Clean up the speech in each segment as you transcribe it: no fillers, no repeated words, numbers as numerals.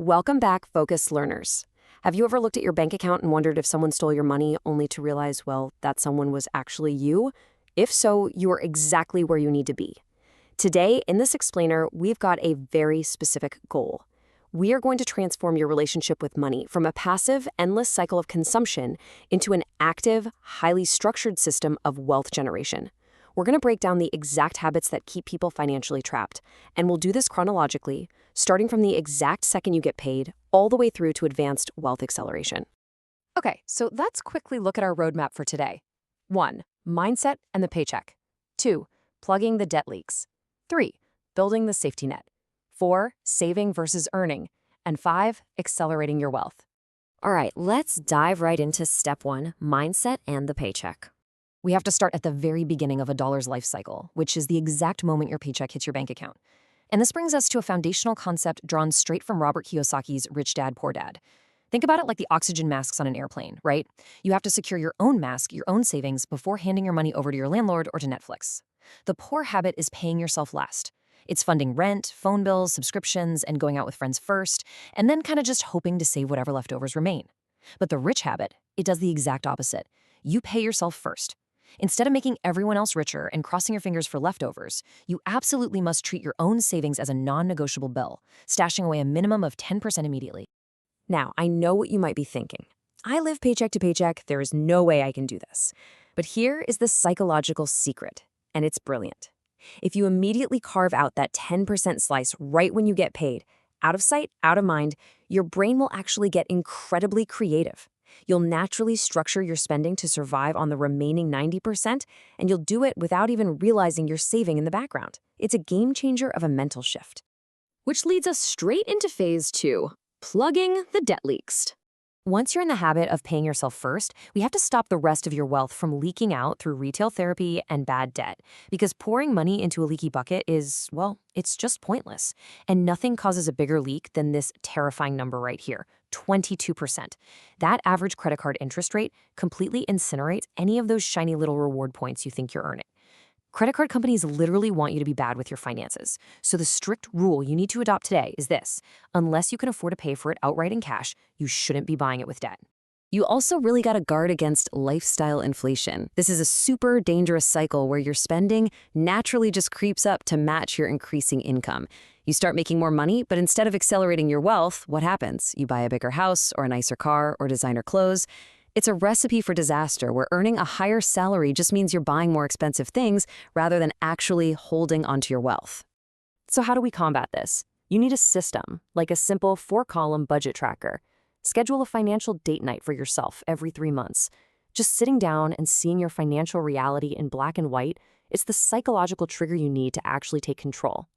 Welcome back, focused learners. Have you ever looked at your bank account and wondered if someone stole your money only to realize, well, that someone was actually you? If so, you are exactly where you need to be. Today, in this explainer, we've got a very specific goal. We are going to transform your relationship with money from a passive, endless cycle of consumption into an active, highly structured system of wealth generation. We're going to break down the exact habits that keep people financially trapped, and we'll do this chronologically, starting from the exact second you get paid, all the way through to advanced wealth acceleration. Okay, so let's quickly look at our roadmap for today. 1. Mindset and the paycheck. 2. Plugging the debt leaks. 3. Building the safety net. 4. Saving versus earning. And 5. Accelerating your wealth. All right, let's dive right into step 1, mindset and the paycheck. We have to start at the very beginning of a dollar's life cycle, which is the exact moment your paycheck hits your bank account. And this brings us to a foundational concept drawn straight from Robert Kiyosaki's Rich Dad, Poor Dad. Think about it like the oxygen masks on an airplane, right? You have to secure your own mask, your own savings, before handing your money over to your landlord or to Netflix. The poor habit is paying yourself last. It's funding rent, phone bills, subscriptions, and going out with friends first, and then kind of just hoping to save whatever leftovers remain. But the rich habit, it does the exact opposite. You pay yourself first. Instead of making everyone else richer and crossing your fingers for leftovers, you absolutely must treat your own savings as a non-negotiable bill, stashing away a minimum of 10% immediately. Now, I know what you might be thinking. I live paycheck to paycheck, there is no way I can do this. But here is the psychological secret, and it's brilliant. If you immediately carve out that 10% slice right when you get paid, out of sight, out of mind, your brain will actually get incredibly creative. You'll naturally structure your spending to survive on the remaining 90%, and you'll do it without even realizing you're saving in the background. It's a game changer of a mental shift. Which leads us straight into phase 2, plugging the debt leaks. Once you're in the habit of paying yourself first, we have to stop the rest of your wealth from leaking out through retail therapy and bad debt, because pouring money into a leaky bucket is, well, it's just pointless. And nothing causes a bigger leak than this terrifying number right here, 22%. That average credit card interest rate completely incinerates any of those shiny little reward points you think you're earning. Credit card companies literally want you to be bad with your finances. So the strict rule you need to adopt today is this: unless you can afford to pay for it outright in cash, you shouldn't be buying it with debt. You also really got to guard against lifestyle inflation. This is a super dangerous cycle where your spending naturally just creeps up to match your increasing income. You start making more money, but instead of accelerating your wealth, what happens? You buy a bigger house or a nicer car or designer clothes. It's a recipe for disaster where earning a higher salary just means you're buying more expensive things rather than actually holding onto your wealth. So how do we combat this? You need a system, like a simple 4-column budget tracker. Schedule a financial date night for yourself every 3 months. Just sitting down and seeing your financial reality in black and white, it's the psychological trigger you need to actually take control.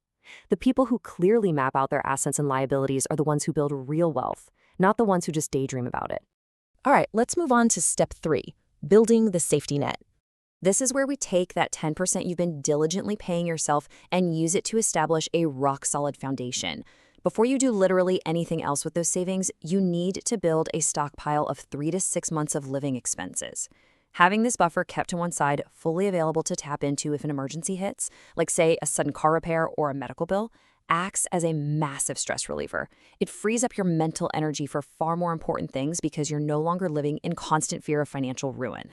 The people who clearly map out their assets and liabilities are the ones who build real wealth, not the ones who just daydream about it. All right, let's move on to step 3, building the safety net. This is where we take that 10% you've been diligently paying yourself and use it to establish a rock-solid foundation. Before you do literally anything else with those savings, you need to build a stockpile of 3 to 6 months of living expenses. Having this buffer kept to one side, fully available to tap into if an emergency hits, like say a sudden car repair or a medical bill, acts as a massive stress reliever. It frees up your mental energy for far more important things because you're no longer living in constant fear of financial ruin.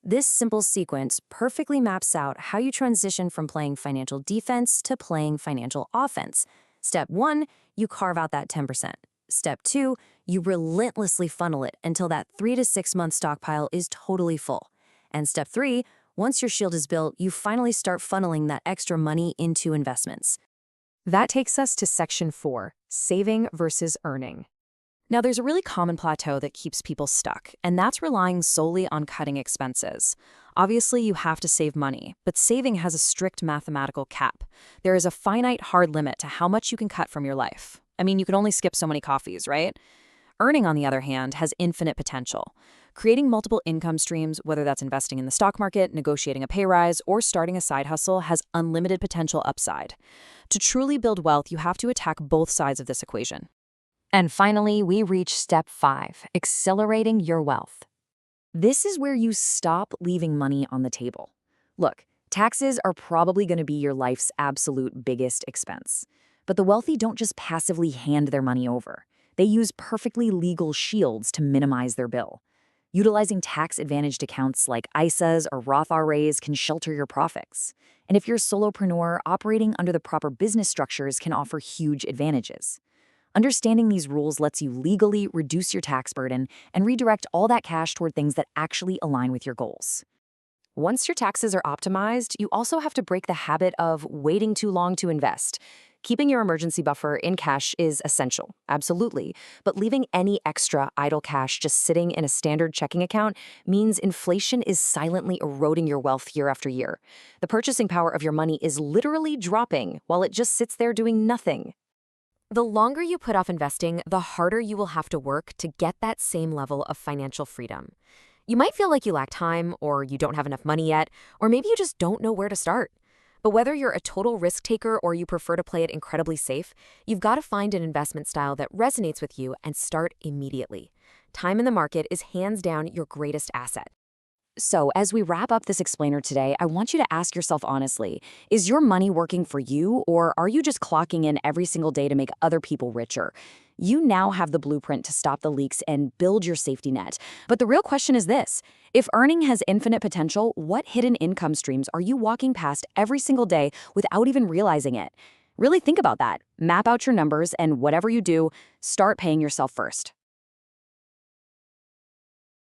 This simple sequence perfectly maps out how you transition from playing financial defense to playing financial offense. Step 1, you carve out that 10%. Step 2, you relentlessly funnel it until that 3 to 6 month stockpile is totally full. And step 3, once your shield is built, you finally start funneling that extra money into investments. That takes us to section 4, saving versus earning. Now, there's a really common plateau that keeps people stuck, and that's relying solely on cutting expenses. Obviously, you have to save money, but saving has a strict mathematical cap. There is a finite hard limit to how much you can cut from your life. I mean, you can only skip so many coffees, right? Earning, on the other hand, has infinite potential. Creating multiple income streams, whether that's investing in the stock market, negotiating a pay rise, or starting a side hustle, has unlimited potential upside. To truly build wealth, you have to attack both sides of this equation. And finally, we reach step 5, accelerating your wealth. This is where you stop leaving money on the table. Look, taxes are probably going to be your life's absolute biggest expense. But the wealthy don't just passively hand their money over. They use perfectly legal shields to minimize their bill. Utilizing tax-advantaged accounts like ISAs or Roth IRAs can shelter your profits. And if you're a solopreneur, operating under the proper business structures can offer huge advantages. Understanding these rules lets you legally reduce your tax burden and redirect all that cash toward things that actually align with your goals. Once your taxes are optimized, you also have to break the habit of waiting too long to invest. Keeping your emergency buffer in cash is essential, absolutely, but leaving any extra idle cash just sitting in a standard checking account means inflation is silently eroding your wealth year after year. The purchasing power of your money is literally dropping while it just sits there doing nothing. The longer you put off investing, the harder you will have to work to get that same level of financial freedom. You might feel like you lack time, or you don't have enough money yet, or maybe you just don't know where to start. But whether you're a total risk taker or you prefer to play it incredibly safe, you've got to find an investment style that resonates with you and start immediately. Time in the market is hands down your greatest asset. So, as we wrap up this explainer today, I want you to ask yourself honestly, is your money working for you, or are you just clocking in every single day to make other people richer? You now have the blueprint to stop the leaks and build your safety net. But the real question is this: if earning has infinite potential, what hidden income streams are you walking past every single day without even realizing it? Really think about that. Map out your numbers, and whatever you do, start paying yourself first.